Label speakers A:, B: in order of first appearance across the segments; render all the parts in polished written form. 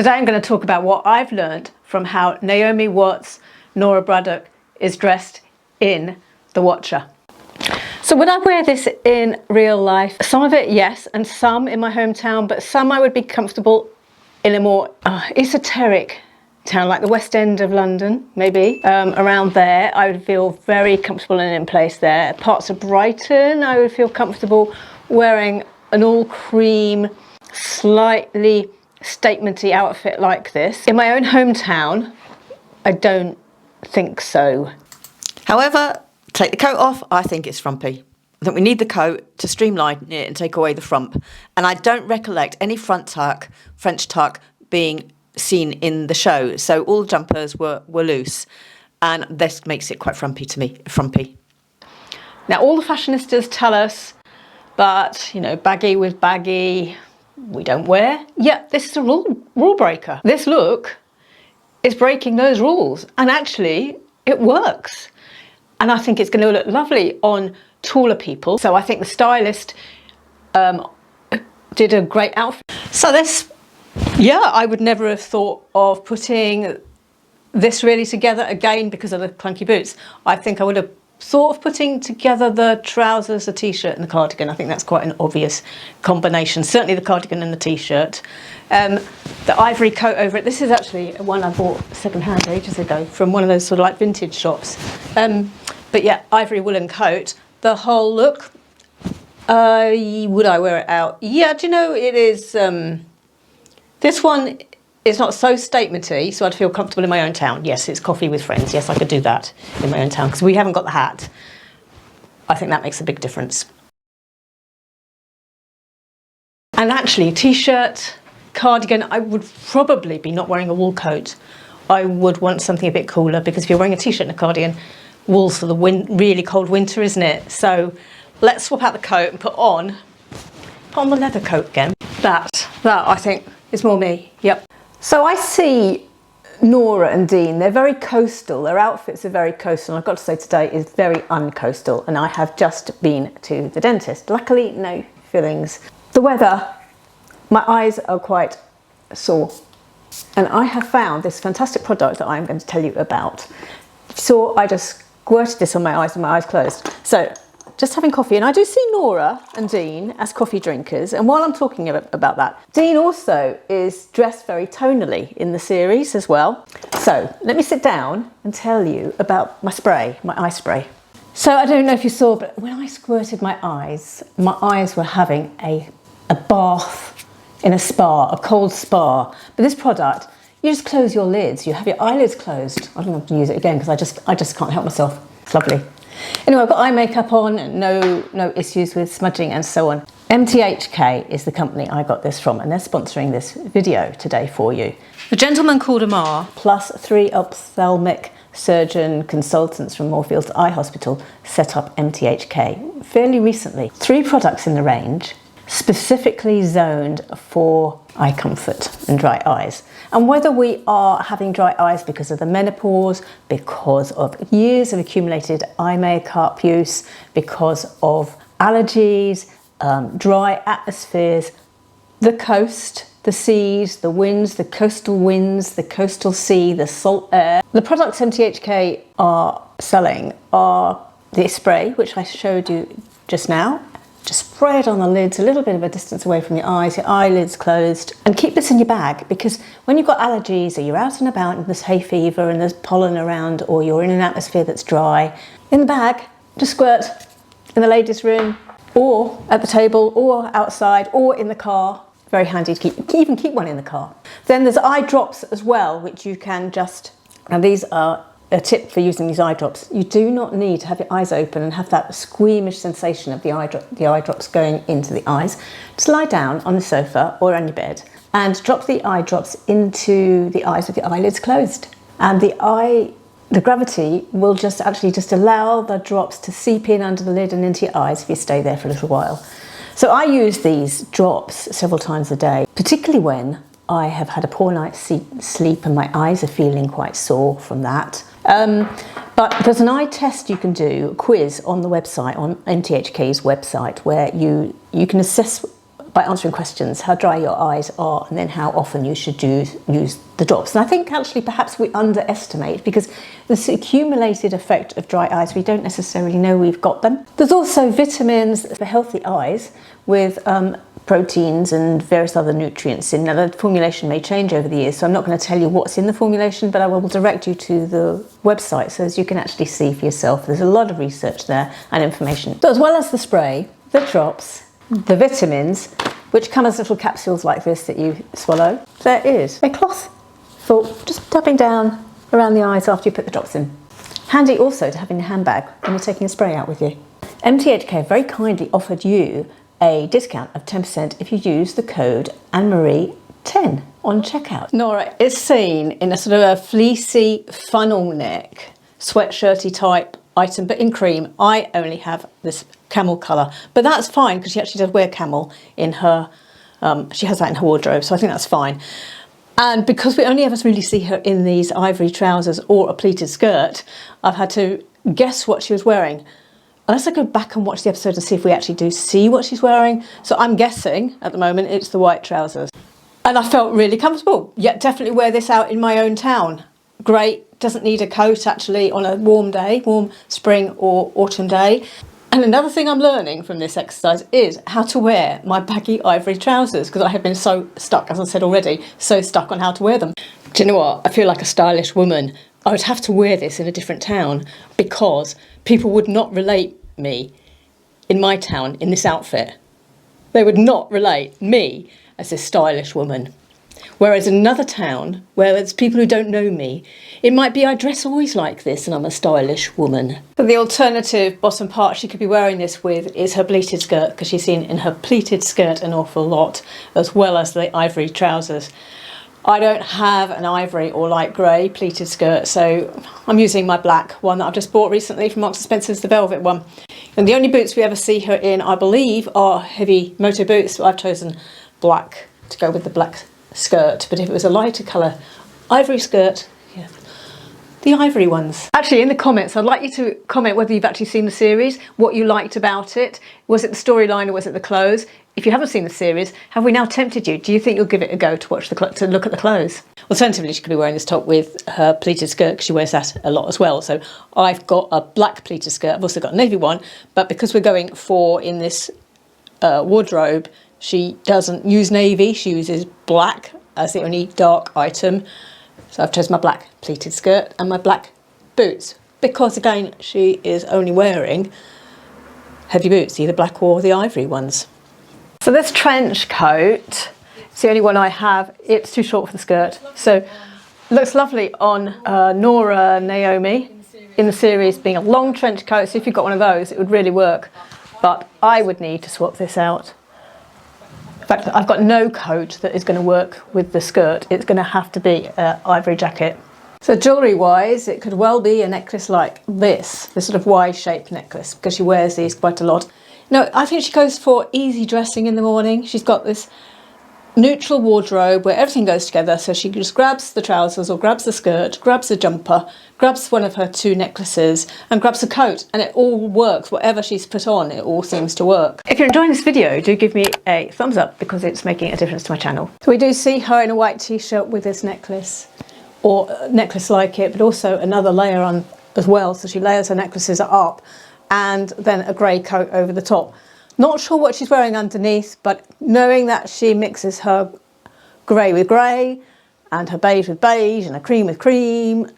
A: Today I'm going to talk about what I've learned from how Naomi Watts' Nora Braddock is dressed in The Watcher. So would I wear this in real life? Some of it, yes, and some in my hometown, but some I would be comfortable in a more esoteric town like the West End of London, maybe. Around there I would feel very comfortable and in place there. Parts of Brighton I would feel comfortable wearing an all cream, slightly statementy outfit like this. In my own hometown, I don't think so.
B: However, take the coat off, I think it's frumpy. I think we need the coat to streamline it and take away the frump. And I don't recollect any front tuck, French tuck, being seen in the show. So all the jumpers were loose. And this makes it quite frumpy to me, frumpy.
A: Now all the fashionistas tell us, but you know, baggy with baggy, we don't wear. Yeah, this is a rule breaker. This look is breaking those rules, and actually it works. And I think it's going to look lovely on taller people. So I think the stylist did a great outfit. So this, yeah, I would never have thought of putting this really together again because of the clunky boots. I think I would have thought of putting together the trousers, the t-shirt and the cardigan. I think that's quite an obvious combination. Certainly the cardigan and the t-shirt. The ivory coat over it. This is actually one I bought second-hand ages ago from one of those sort of like vintage shops. But yeah, ivory woolen coat. The whole look, would I wear it out? Yeah, do you know, it is, this one is not so statementy, so I'd feel comfortable in my own town. Yes, it's coffee with friends. Yes, I could do that in my own town because we haven't got the hat. I think that makes a big difference. And actually, t-shirt, cardigan, I would probably be not wearing a wool coat. I would want something a bit cooler because if you're wearing a t-shirt and a cardigan, wool's for the really cold winter, isn't it? So let's swap out the coat and put on the leather coat again. That I think is more me. Yep. So I see Nora and Dean, they're very coastal, their outfits are very coastal, and I've got to say today is very uncoastal, and I have just been to the dentist. Luckily, no fillings. The weather, my eyes are quite sore, and I have found this fantastic product that I'm going to tell you about. So I just squirted this on my eyes with my eyes closed. So just having coffee, and I do see Nora and Dean as coffee drinkers, and while I'm talking about that, Dean also is dressed very tonally in the series as well. So let me sit down and tell you about my spray, my eye spray. So I don't know if you saw, but when I squirted my eyes were having a bath in a spa, a cold spa. But this product, you just close your lids, you have your eyelids closed. I don't have to use it again because I just can't help myself. It's lovely. Anyway, I've got eye makeup on, no issues with smudging and so on. MTHK is the company I got this from, and they're sponsoring this video today for you. A gentleman called Amar, plus 3 ophthalmic surgeon consultants from Moorfields Eye Hospital set up MTHK fairly recently. 3 products in the range, specifically zoned for eye comfort and dry eyes. And whether we are having dry eyes because of the menopause, because of years of accumulated eye makeup use, because of allergies, dry atmospheres, the coast, the seas, the winds, the coastal sea, the salt air. The products MTHK are selling are the spray, which I showed you just now. Just spray it on the lids, a little bit of a distance away from your eyes, your eyelids closed, and keep this in your bag because when you've got allergies or you're out and about and there's hay fever and there's pollen around or you're in an atmosphere that's dry, in the bag, just squirt in the ladies' room or at the table or outside or in the car. Very handy to keep, even keep one in the car. Then there's eye drops as well, which you can just, and these are a tip for using these eye drops. You do not need to have your eyes open and have that squeamish sensation of the eye drops going into the eyes. Just lie down on the sofa or on your bed and drop the eye drops into the eyes with your eyelids closed. And the gravity will just allow the drops to seep in under the lid and into your eyes if you stay there for a little while. So I use these drops several times a day, particularly when I have had a poor night's sleep and my eyes are feeling quite sore from that. But there's an eye test you can do, a quiz on the website, on MTHK's website, where you can assess by answering questions, how dry your eyes are, and then how often you should use the drops. And I think actually perhaps we underestimate, because this accumulated effect of dry eyes, we don't necessarily know we've got them. There's also vitamins for healthy eyes with proteins and various other nutrients in. Now the formulation may change over the years, so I'm not going to tell you what's in the formulation, but I will direct you to the website so as you can actually see for yourself. There's a lot of research there and information. So as well as the spray, the drops, the vitamins, which come as little capsules like this that you swallow, there is a cloth for just tapping down around the eyes after you put the drops in. Handy also to have in your handbag when you're taking a spray out with you. MTHK very kindly offered you a discount of 10% if you use the code AnnMarie10 on checkout. Nora is seen in a sort of a fleecy funnel neck, sweatshirty type item, but in cream. I only have this camel colour, but that's fine because she actually does wear camel in her, she has that in her wardrobe, so I think that's fine. And because we only ever really see her in these ivory trousers or a pleated skirt, I've had to guess what she was wearing. Unless I go back and watch the episode to see if we actually do see what she's wearing. So I'm guessing at the moment it's the white trousers. And I felt really comfortable. Yeah, definitely wear this out in my own town. Great, doesn't need a coat actually on a warm day, warm spring or autumn day. And another thing I'm learning from this exercise is how to wear my baggy ivory trousers, because I have been so stuck, as I said already, so stuck on how to wear them. Do you know what? I feel like a stylish woman. I would have to wear this in a different town because people would not relate me in my town in this outfit. They would not relate me as this stylish woman. Whereas in another town where there's people who don't know me, it might be I dress always like this and I'm a stylish woman. The alternative bottom part she could be wearing this with is her pleated skirt, because she's seen in her pleated skirt an awful lot, as well as the ivory trousers. I don't have an ivory or light grey pleated skirt, so I'm using my black one that I've just bought recently from Marks & Spencer's, the velvet one. And the only boots we ever see her in, I believe, are heavy moto boots. So I've chosen black to go with the black skirt, but if it was a lighter colour ivory skirt, yeah, the ivory ones. Actually, in the comments, I'd like you to comment whether you've actually seen the series, what you liked about it. Was it the storyline or was it the clothes? If you haven't seen the series, have we now tempted you? Do you think you'll give it a go to watch to look at the clothes? Alternatively, she could be wearing this top with her pleated skirt, because she wears that a lot as well. So I've got a black pleated skirt. I've also got a navy one, but because we're going for in this wardrobe, she doesn't use navy. She uses black as the only dark item. So I've chosen my black pleated skirt and my black boots, because again, she is only wearing heavy boots, either black or the ivory ones. For this trench coat, it's the only one I have. It's too short for the skirt. So it looks lovely on Nora Naomi in the series, being a long trench coat. So if you've got one of those, it would really work. But I would need to swap this out. In fact, I've got no coat that is going to work with the skirt. It's going to have to be an ivory jacket. So jewellery wise, it could well be a necklace like this sort of Y-shaped necklace, because she wears these quite a lot. No, I think she goes for easy dressing in the morning. She's got this neutral wardrobe where everything goes together, so she just grabs the trousers or grabs the skirt, grabs the jumper, grabs one of her two necklaces and grabs a coat, and it all works. Whatever she's put on, it all seems to work. If you're enjoying this video, do give me a thumbs up, because it's making a difference to my channel. So we do see her in a white t-shirt with this necklace, or a necklace like it, but also another layer on as well, so she layers her necklaces up and then a grey coat over the top. Not sure what she's wearing underneath, but knowing that she mixes her grey with grey and her beige with beige and her cream with cream,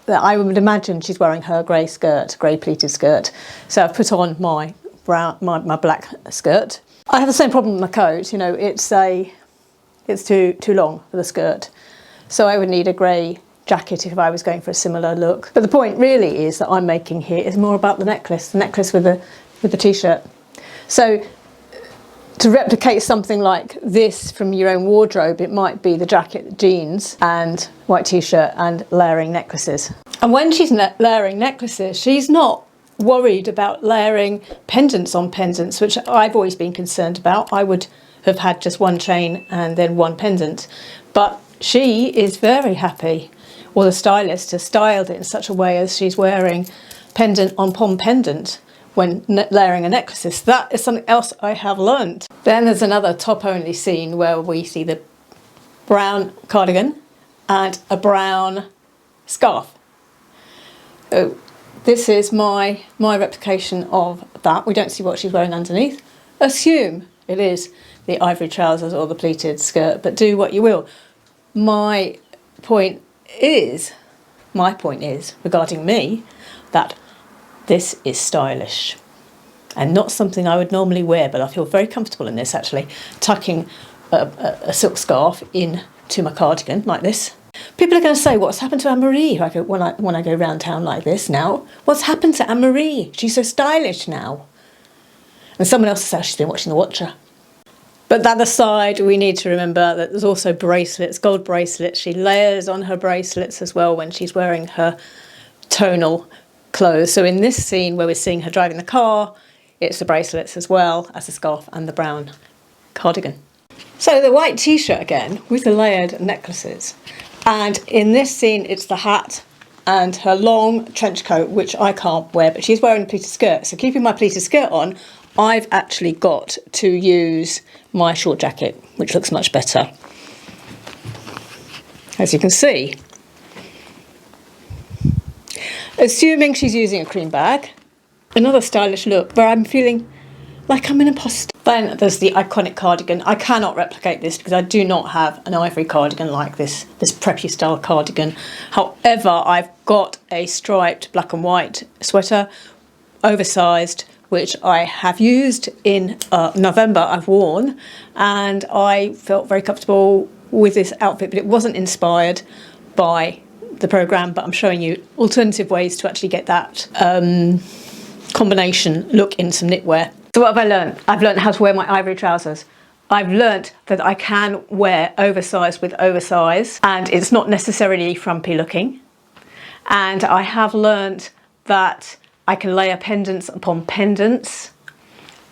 A: that I would imagine she's wearing her grey skirt, grey pleated skirt. So I've put on my black skirt. I have the same problem with my coat. You know, it's too long for the skirt, so I would need a grey jacket if I was going for a similar look. But the point really is that I'm making here is more about the necklace with the t-shirt. So to replicate something like this from your own wardrobe, it might be the jacket, jeans and white t-shirt and layering necklaces. And when she's layering necklaces, she's not worried about layering pendants on pendants, which I've always been concerned about. I would have had just one chain and then one pendant, but she is very happy, or the stylist has styled it in such a way as she's wearing pendant on pendant when layering a necklace. That is something else I have learned. Then there's another top-only scene where we see the brown cardigan and a brown scarf. Oh, this is my replication of that. We don't see what she's wearing underneath. Assume it is the ivory trousers or the pleated skirt, but do what you will. My point is regarding me, that this is stylish and not something I would normally wear, but I feel very comfortable in this, actually, tucking a silk scarf into my cardigan like this. People are going to say, what's happened to Anne-Marie when I go round town like this now? What's happened to Anne-Marie? She's so stylish now. And someone else says she's been watching The Watcher. But that aside, we need to remember that there's also bracelets, gold bracelets. She layers on her bracelets as well when she's wearing her tonal clothes. So in this scene where we're seeing her driving the car, it's the bracelets as well as the scarf and the brown cardigan. So the white t-shirt again with the layered necklaces. And in this scene, it's the hat and her long trench coat, which I can't wear, but she's wearing a pleated skirt. So keeping my pleated skirt on, I've actually got to use my short jacket, which looks much better. As you can see. Assuming she's using a cream bag, another stylish look where I'm feeling like I'm an imposter. Then there's the iconic cardigan. I cannot replicate this because I do not have an ivory cardigan like this preppy style cardigan. However, I've got a striped black and white sweater, oversized, which I have used in November, I've worn, and I felt very comfortable with this outfit, but it wasn't inspired by the programme, but I'm showing you alternative ways to actually get that combination look in some knitwear. So what have I learned? I've learned how to wear my ivory trousers. I've learnt that I can wear oversize with oversize and it's not necessarily frumpy looking. And I have learnt that I can layer pendants upon pendants.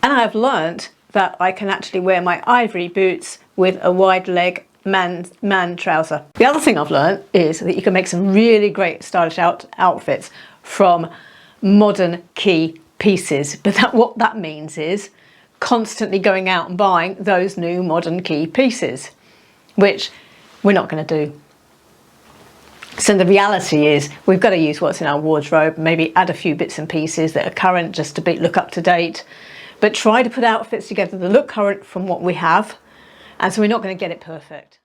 A: And I've learnt that I can actually wear my ivory boots with a wide leg man trouser. The other thing I've learnt is that you can make some really great stylish outfits from modern key pieces, but what that means is constantly going out and buying those new modern key pieces, which we're not going to do. So the reality is we've got to use what's in our wardrobe, maybe add a few bits and pieces that are current just to look up to date, but try to put outfits together that look current from what we have, and so we're not going to get it perfect.